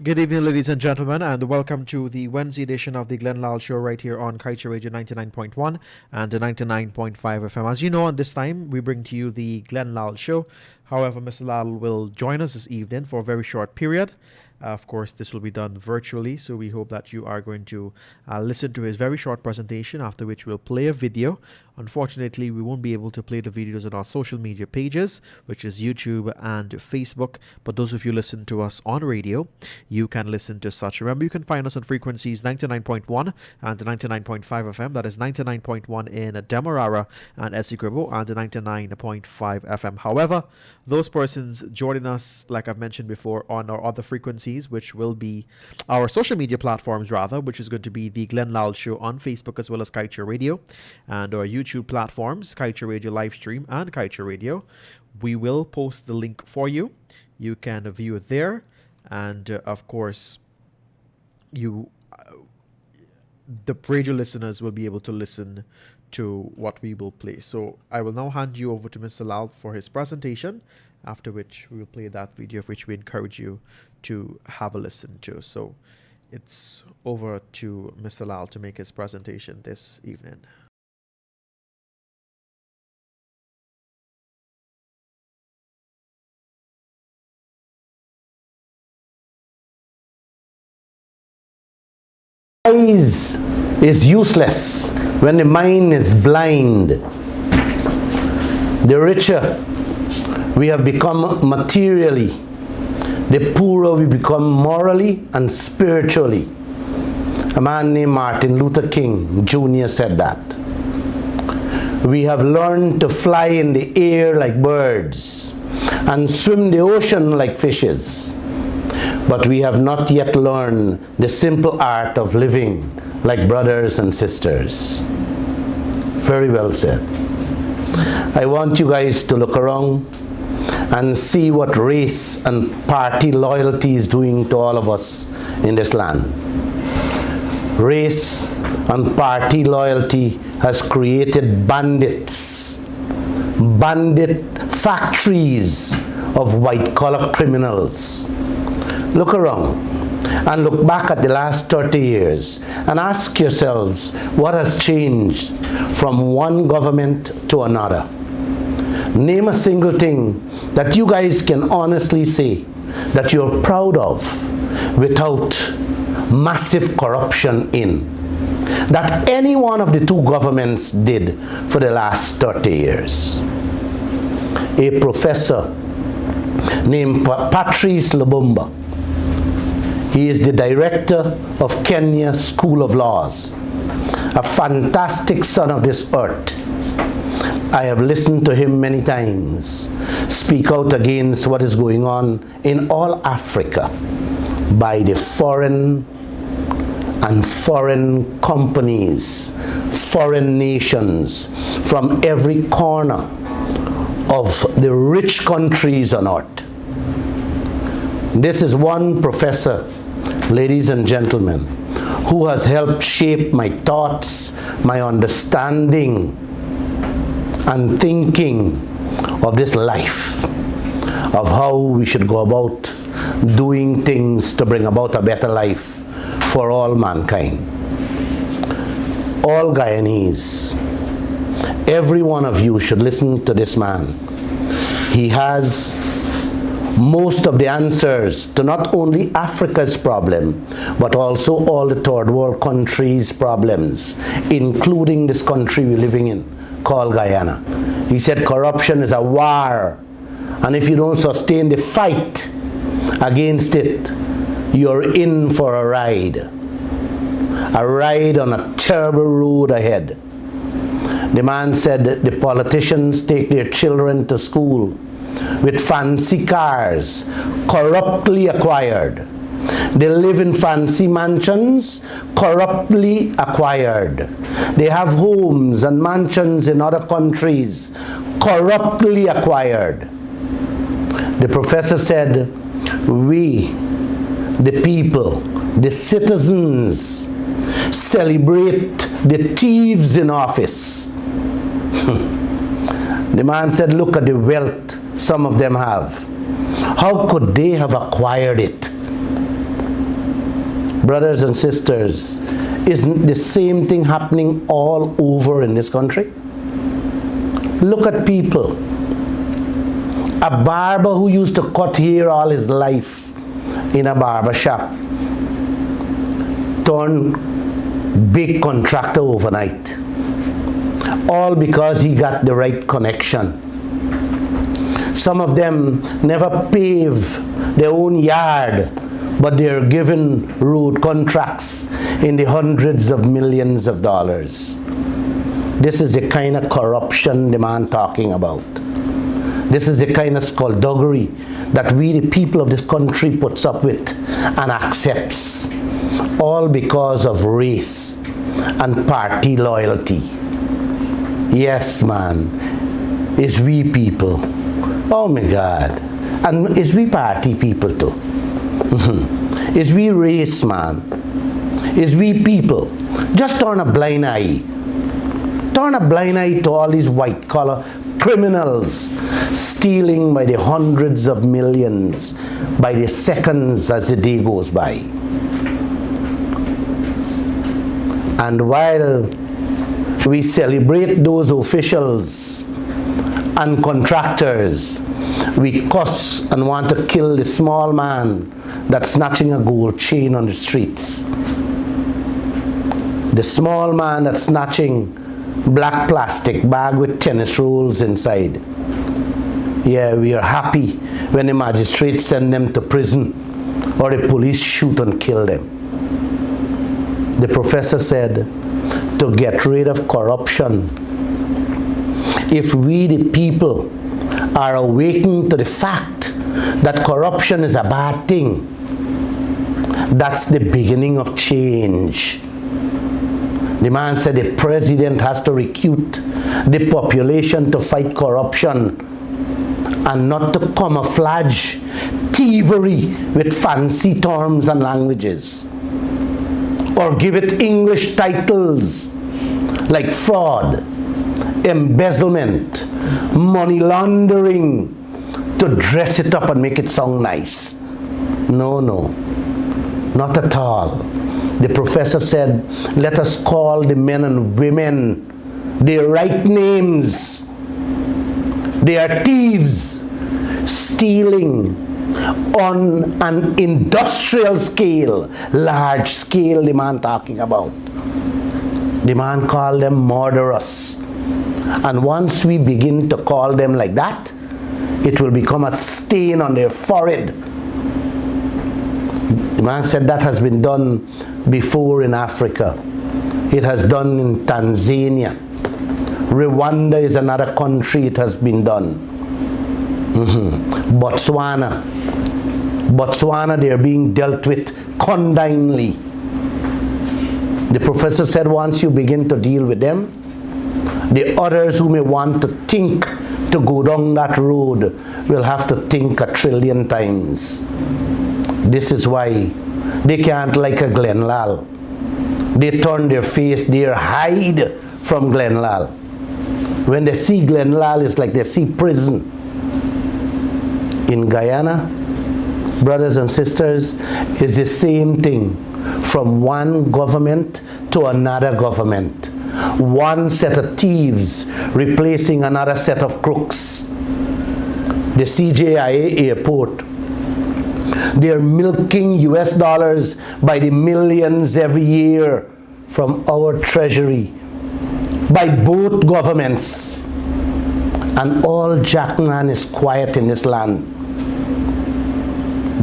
Good evening, ladies and gentlemen, and welcome to the Wednesday edition of the Lall Show right here on Kaieteur Radio 99.1 and 99.5 FM. As you know, on this time, we bring to you the Lall Show. However, Mr. Lall will join us this evening for a very short period. Of course, this will be done virtually, so we hope that you are going to listen to his very short presentation, after which we'll play a video. Unfortunately, we won't be able to play the videos on our social media pages, which is YouTube and Facebook. But those of you listen to us on radio, you can listen to such. Remember, you can find us on frequencies 99.1 and 99.5 FM. That is 99.1 in Demerara and Essequibo and 99.5 FM. However, those persons joining us, like I've mentioned before, on our other frequencies, which will be our social media platforms rather, which is going to be the Lall Show on Facebook as well as Kaieteur Radio, and our YouTube platforms, Kaieteur Radio live stream and Kaieteur Radio. We will post the link for you. You can view it there, and of course, the radio listeners will be able to listen to what we will play. So I will now hand you over to Mr. Lall for his presentation, after which we will play that video, of which we encourage you to have a listen to. So it's over to Mr. Lall to make his presentation this evening. Eyes is useless when the mind is blind. The richer we have become materially, the poorer we become morally and spiritually. A man named Martin Luther King Jr. said that. We have learned to fly in the air like birds and swim the ocean like fishes, but we have not yet learned the simple art of living like brothers and sisters. Very well said. I want you guys to look around and see what race and party loyalty is doing to all of us in this land. Race and party loyalty has created bandits, bandit factories of white-collar criminals. Look around and look back at the last 30 years and ask yourselves what has changed from one government to another. Name a single thing that you guys can honestly say that you're proud of without massive corruption in, that any one of the two governments did for the last 30 years. A professor named Patrice Lumumba, he is the director of Kenya School of Laws, a fantastic son of this earth. I have listened to him many times speak out against what is going on in all Africa by the foreign companies, foreign nations from every corner of the rich countries on earth. This is one professor, ladies and gentlemen, who has helped shape my thoughts, my understanding and thinking of this life, of how we should go about doing things to bring about a better life for all mankind. All Guyanese, every one of you should listen to this man. He has most of the answers to not only Africa's problem, but also all the third world countries' problems, including this country we're living in, called Guyana. He said corruption is a war, and if you don't sustain the fight against it, you're in for a ride on a terrible road ahead. The man said that the politicians take their children to school with fancy cars, corruptly acquired. They live in fancy mansions, corruptly acquired. They have homes and mansions in other countries, corruptly acquired. The professor said, we, the people, the citizens, celebrate the thieves in office. The man said, look at the wealth some of them have. How could they have acquired it? Brothers and sisters, isn't the same thing happening all over in this country? Look at people. A barber who used to cut hair all his life in a barber shop turned big contractor overnight. All because he got the right connection. Some of them never pave their own yard, but they're given road contracts in the hundreds of millions of dollars. This is the kind of corruption the man talking about. This is the kind of skullduggery that we, the people of this country, puts up with and accepts, all because of race and party loyalty. Yes, man, it's we people. Oh my God. And it's we party people too. It's we race, man. It's we people. Just turn a blind eye. Turn a blind eye to all these white-collar criminals stealing by the hundreds of millions, by the seconds as the day goes by. And while we celebrate those officials and contractors, we cuss and want to kill the small man that's snatching a gold chain on the streets. The small man that's snatching black plastic bag with tennis rolls inside. Yeah, we are happy when the magistrates send them to prison or the police shoot and kill them. The professor said, to get rid of corruption, if we the people are awakened to the fact that corruption is a bad thing, that's the beginning of change. The man said the president has to recruit the population to fight corruption and not to camouflage thievery with fancy terms and languages, or give it English titles like fraud, embezzlement, money laundering, to dress it up and make it sound nice. No, not at all. The professor said, let us call the men and women their right names. They are thieves, stealing on an industrial scale, large scale, the man talking about. The man called them murderers. And once we begin to call them like that, it will become a stain on their forehead. The man said that has been done before in Africa. It has done in Tanzania. Rwanda is another country it has been done. Botswana, they are being dealt with condignly. The professor said once you begin to deal with them, the others who may want to think to go down that road will have to think 1,000,000,000,000 times. This is why they can't like a Glen Lall. They turn their face, they hide from Glen Lall. When they see Glen Lall, it's like they see prison. In Guyana, brothers and sisters, it's the same thing from one government to another government. One set of thieves replacing another set of crooks. The CJIA airport, they're milking US dollars by the millions every year from our treasury, by both governments. And all Jackman is quiet in this land.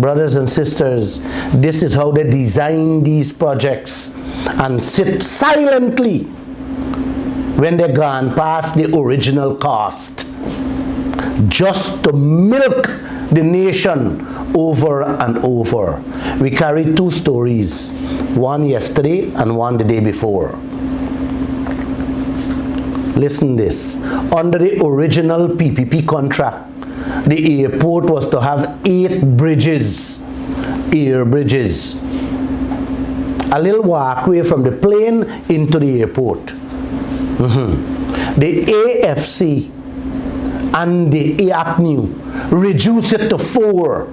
Brothers and sisters, this is how they design these projects and sit silently when they're gone past the original cost, just to milk the nation over and over. We carried 2 stories, one yesterday and one the day before. Listen this. Under the original PPP contract, the airport was to have 8 bridges, air bridges. A little walkway from the plane into the airport. The AFC and the APNU reduced it to 4.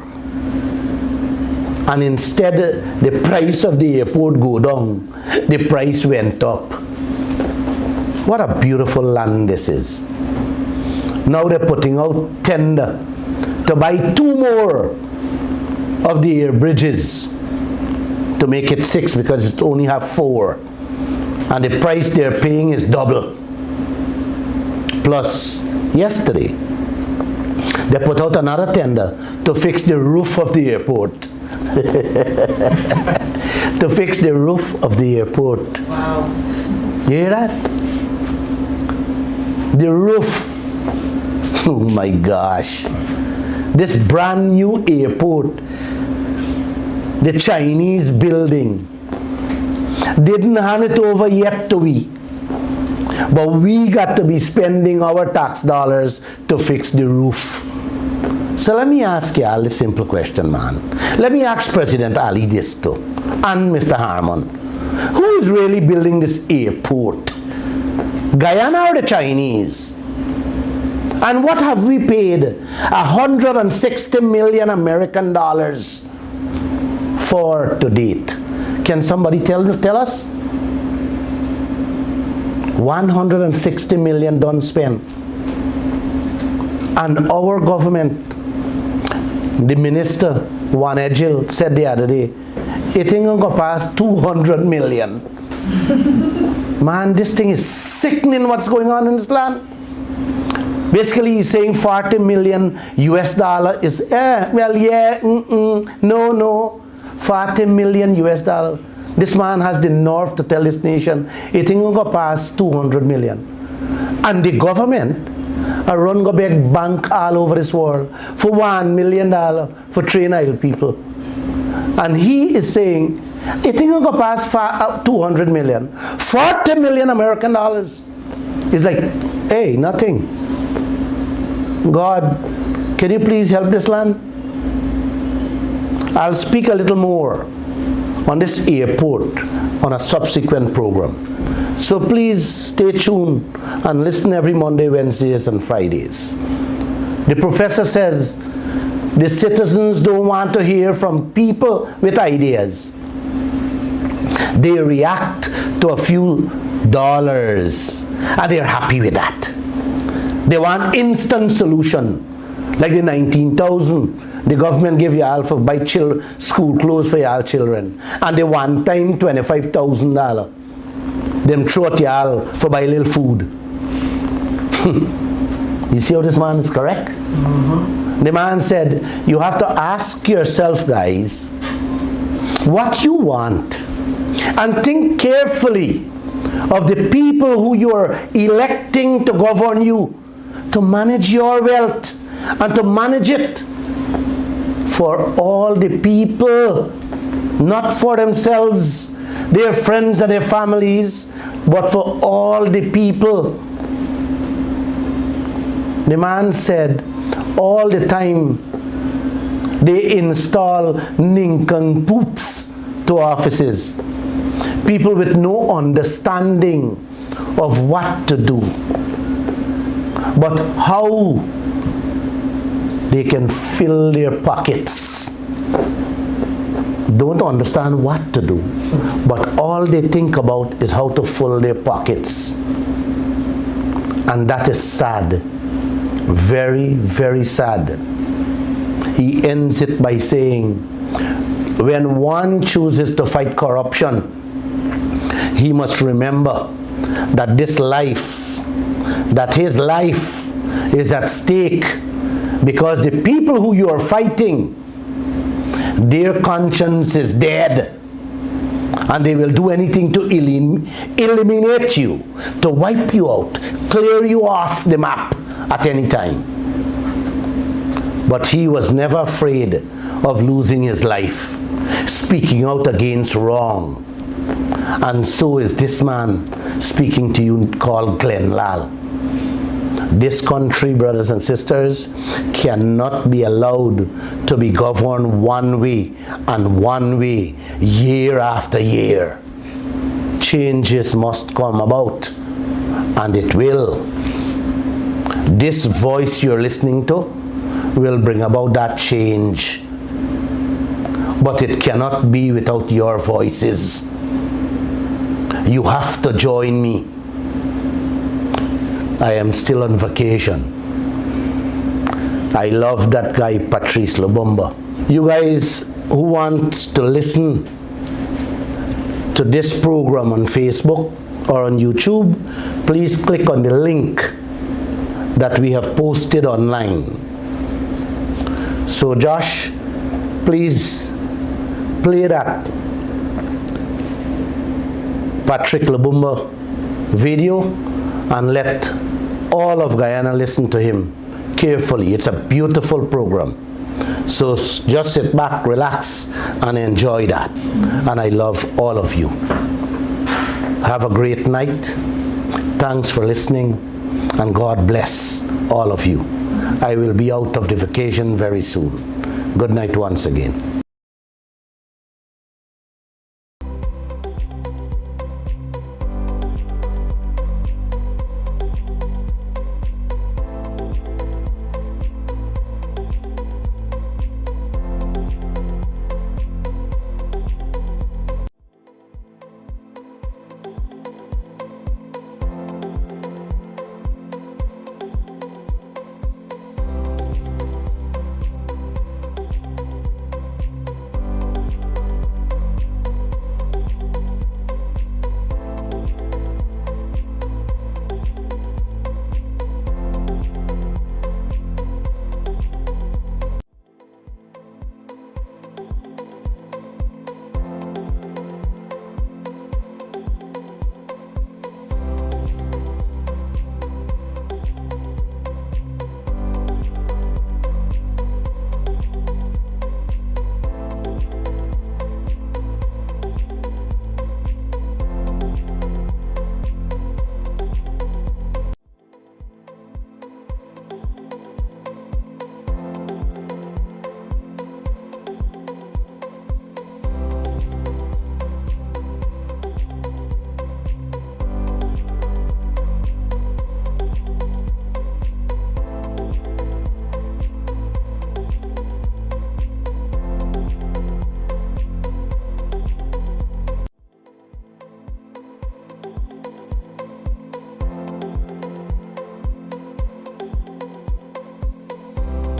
And instead, the price of the airport go down, the price went up. What a beautiful land this is. Now they're putting out tender to buy 2 more of the air bridges to make it 6 because it only have 4. And the price they're paying is double. Plus, yesterday, they put out another tender to fix the roof of the airport. To fix the roof of the airport. Wow. You hear that? The roof. Oh my gosh. This brand new airport, the Chinese building, didn't hand it over yet to we. But we got to be spending our tax dollars to fix the roof. So let me ask y'all this simple question, man. Let me ask President Ali this too, and Mr. Harmon. Who is really building this airport? Guyana or the Chinese? And what have we paid? 160 million American dollars for to date. Can somebody tell us? 160 million done spent. And our government, the minister, Juan Egil, said the other day, it ain't gonna go past 200 million. Man, this thing is sickening what's going on in this land. Basically, he's saying 40 million US dollar is, no, 40 million US dollar. This man has the nerve to tell this nation, it ain't gonna go past 200 million. And the government are run go big bank all over this world for $1 million for train isle people. And he is saying, it ain't gonna go past 200 million. 40 million American dollars. It's like, hey, nothing. God, can you please help this land? I'll speak a little more on this airport on a subsequent program. So please stay tuned and listen every Monday, Wednesdays, and Fridays. The professor says the citizens don't want to hear from people with ideas. They react to a few dollars and they're happy with that. They want instant solution, like the 19,000 the government give you all for buy school clothes for y'all children, and the one time $25,000 them throw at y'all for buy little food. You see how this man is correct? Mm-hmm. The man said, you have to ask yourself, guys, what you want, and think carefully of the people who you are electing to govern you, to manage your wealth and to manage it for all the people, not for themselves, their friends and their families, but for all the people. The man said, all the time they install nincompoops to offices, people with no understanding of what to do, but how they can fill their pockets. Don't understand what to do, but all they think about is how to fill their pockets. And that is sad. Very, very sad. He ends it by saying, when one chooses to fight corruption, he must remember that this life, that his life is at stake, because the people who you are fighting, their conscience is dead, and they will do anything to eliminate you, to wipe you out, clear you off the map at any time. But he was never afraid of losing his life, speaking out against wrong. And so is this man speaking to you called Glenn Lall. This country, brothers and sisters, cannot be allowed to be governed one way and one way year after year. Changes must come about, and it will. This voice you're listening to will bring about that change. but it cannot be without your voices. You have to join me. I am still on vacation. I love that guy, Patrice Lubumba. You guys who want to listen to this program on Facebook or on YouTube, please click on the link that we have posted online. So Josh, please play that Patrick Lubumba video and let all of Guyana listen to him carefully. It's a beautiful program. So just sit back, relax, and enjoy that. And I love all of you. Have a great night. Thanks for listening, and God bless all of you. I will be out of the vacation very soon. Good night once again.